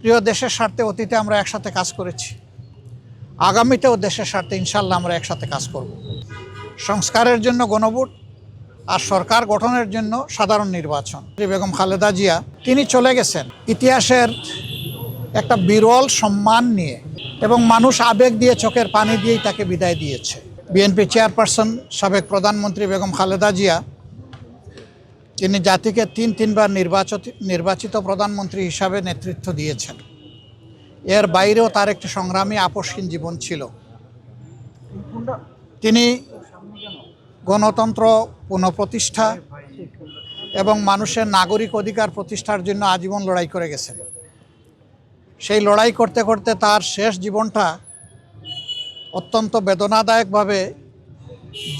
প্রিয় দেশের স্বার্থে অতীতে আমরা একসাথে কাজ করেছি, আগামীতেও দেশের স্বার্থে ইনশাল্লাহ আমরা একসাথে কাজ করব। সংস্কারের জন্য গণভোট আর সরকার গঠনের জন্য সাধারণ নির্বাচন। বেগম খালেদা জিয়া তিনি চলে গেছেন ইতিহাসের একটা বিরল সম্মান নিয়ে, এবং মানুষ আবেগ দিয়ে চোখের পানি দিয়েই তাকে বিদায় দিয়েছে। বিএনপি চেয়ারপারসন সাবেক প্রধানমন্ত্রী বেগম খালেদা জিয়া তিনি জাতিকে তিনবার নির্বাচিত প্রধানমন্ত্রী হিসাবে নেতৃত্ব দিয়েছেন। এর বাইরেও তার একটি সংগ্রামী আপসহীন জীবন ছিল। তিনি গণতন্ত্র পুনঃপ্রতিষ্ঠা এবং মানুষের নাগরিক অধিকার প্রতিষ্ঠার জন্য আজীবন লড়াই করে গেছেন। সেই লড়াই করতে করতে তার শেষ জীবনটা অত্যন্ত বেদনাদায়কভাবে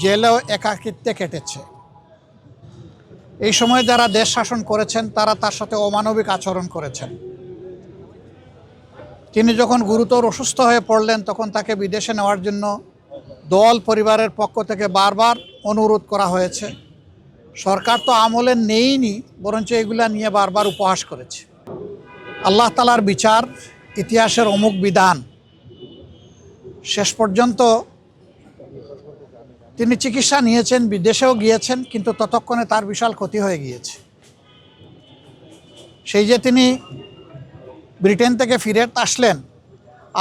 জেলেও একাকিত্বে কেটেছে। এই সময় যারা দেশ শাসন করেছেন তারা তার সাথে অমানবিক আচরণ করেছেন। তিনি যখন গুরুতর অসুস্থ হয়ে পড়লেন তখন তাকে বিদেশে নেওয়ার জন্য দল পরিবারের পক্ষ থেকে বারবার অনুরোধ করা হয়েছে। সরকার তো আমলে নেইনি, বরঞ্চ এগুলা নিয়ে বারবার উপহাস করেছে। আল্লাহ তাআলার বিচার, ইতিহাসের অমুক বিধান। শেষ পর্যন্ত তিনি চিকিৎসা নিয়েছেন, বিদেশেও গিয়েছেন, কিন্তু ততক্ষণে তার বিশাল ক্ষতি হয়ে গিয়েছে। সেই যে তিনি ব্রিটেন থেকে ফিরে আসলেন,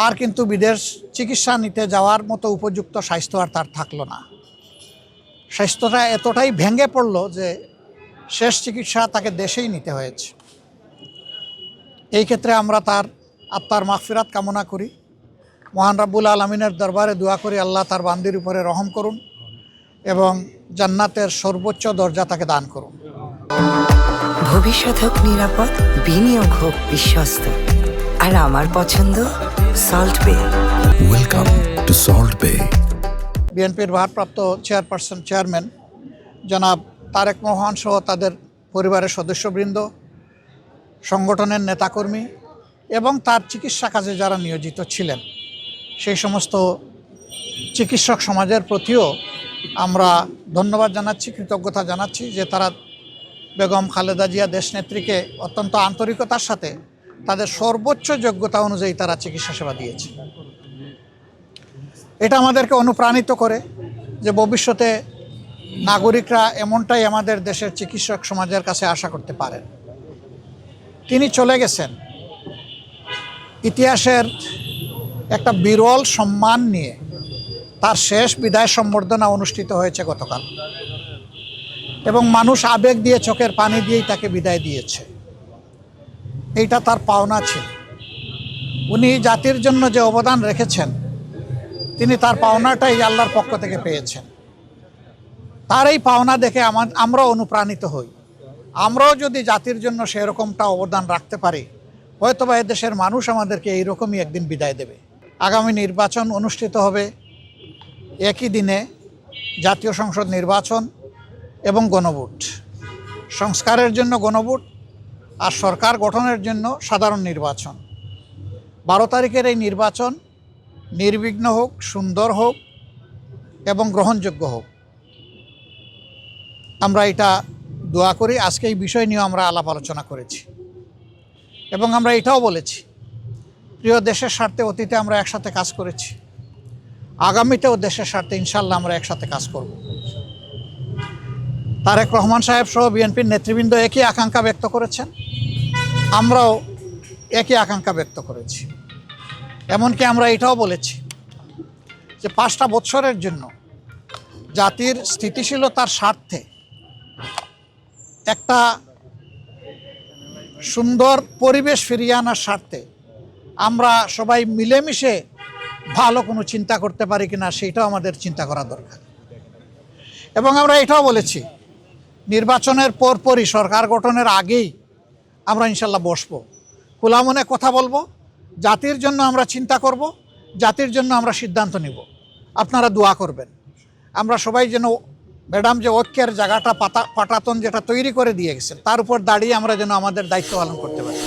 আর কিন্তু বিদেশ চিকিৎসা নিতে যাওয়ার মতো উপযুক্ত স্বাস্থ্য আর তার থাকলো না। স্বাস্থ্যটা এতটাই ভেঙে পড়ল যে শেষ চিকিৎসা তাকে দেশেই নিতে হয়েছে। এই ক্ষেত্রে আমরা তার আত্মার মাগফিরাত কামনা করি। মহান রাব্বুল আলামিনের দরবারে দোয়া করি আল্লাহ তার বান্দির উপরে রহম করুন এবং জান্নাতের সর্বোচ্চ দরজা তাকে দান করুন। ভবিষ্যৎ হোক নিরাপদ, বিনিয়োগ হোক বিশ্বস্ত, আর আমার পছন্দ সল্ট বে। ওয়েলকাম টু সল্ট বে। বিএনপির ভারপ্রাপ্ত চেয়ারম্যান জনাব তারেক রহমান সহ তাদের পরিবারের সদস্যবৃন্দ, সংগঠনের নেতাকর্মী এবং তার চিকিৎসা কাজে যারা নিয়োজিত ছিলেন, সেই সমস্ত চিকিৎসক সমাজের প্রতিও আমরা ধন্যবাদ জানাচ্ছি, কৃতজ্ঞতা জানাচ্ছি যে তারা বেগম খালেদা জিয়া দেশনেত্রীকে অত্যন্ত আন্তরিকতার সাথে তাদের সর্বোচ্চ যোগ্যতা অনুযায়ী তারা চিকিৎসা সেবা দিয়েছে। এটা আমাদেরকে অনুপ্রাণিত করে যে ভবিষ্যতে নাগরিকরা এমনটাই আমাদের দেশের চিকিৎসক সমাজের কাছে আশা করতে পারেন। তিনি চলে গেছেন ইতিহাসের একটা বিরল সম্মান নিয়ে। তার শেষ বিদায় সম্বর্ধনা অনুষ্ঠিত হয়েছে গতকাল, এবং মানুষ আবেগ দিয়ে চোখের পানি দিয়েই তাকে বিদায় দিয়েছে। এইটা তার পাওনা ছিল। উনি জাতির জন্য যে অবদান রেখেছেন, তিনি তার পাওনাটাই আল্লাহর পক্ষ থেকে পেয়েছেন। তার এই পাওনা দেখে আমরাও অনুপ্রাণিত হই। আমরাও যদি জাতির জন্য সেরকমটা অবদান রাখতে পারি, হয়তোবা এদেশের মানুষ আমাদেরকে এইরকমই একদিন বিদায় দেবে। আগামী নির্বাচন অনুষ্ঠিত হবে একই দিনে, জাতীয় সংসদ নির্বাচন এবং গণভোট। সংস্কারের জন্য গণভোট আর সরকার গঠনের জন্য সাধারণ নির্বাচন। 12 তারিখের এই নির্বাচন নির্বিঘ্ন হোক, সুন্দর হোক এবং গ্রহণযোগ্য হোক, আমরা এটা দোয়া করি। আজকে এই বিষয় নিয়ে আমরা আলাপ আলোচনা করেছি এবং আমরা এটাও বলেছি, প্রিয় দেশের স্বার্থে অতীতে আমরা একসাথে কাজ করেছি, আগামীতেও দেশের স্বার্থে ইনশাল্লাহ আমরা একসাথে কাজ করব। তারেক রহমান সাহেব সহ বিএনপির নেতৃবৃন্দ একই আকাঙ্ক্ষা ব্যক্ত করেছেন, আমরাও একই আকাঙ্ক্ষা ব্যক্ত করেছি। এমনকি আমরা এটাও বলেছি যে 5টা বছরের জন্য জাতির স্থিতিশীলতার স্বার্থে একটা সুন্দর পরিবেশ ফিরিয়ে আনার স্বার্থে আমরা সবাই মিলেমিশে ভালো কোনো চিন্তা করতে পারি কিনা সেইটাও আমাদের চিন্তা করা দরকার। এবং আমরা এটাও বলেছি, নির্বাচনের পরপরই, সরকার গঠনের আগেই আমরা ইনশাল্লাহ বসবো, খোলা মনে কথা বলবো, জাতির জন্য আমরা চিন্তা করব, জাতির জন্য আমরা সিদ্ধান্ত নিব। আপনারা দোয়া করবেন আমরা সবাই যেন ম্যাডাম যে ঐক্যের জায়গাটা পাটাতন যেটা তৈরি করে দিয়ে গেছেন, তার উপর দাঁড়িয়ে আমরা যেন আমাদের দায়িত্ব পালন করতে পারি।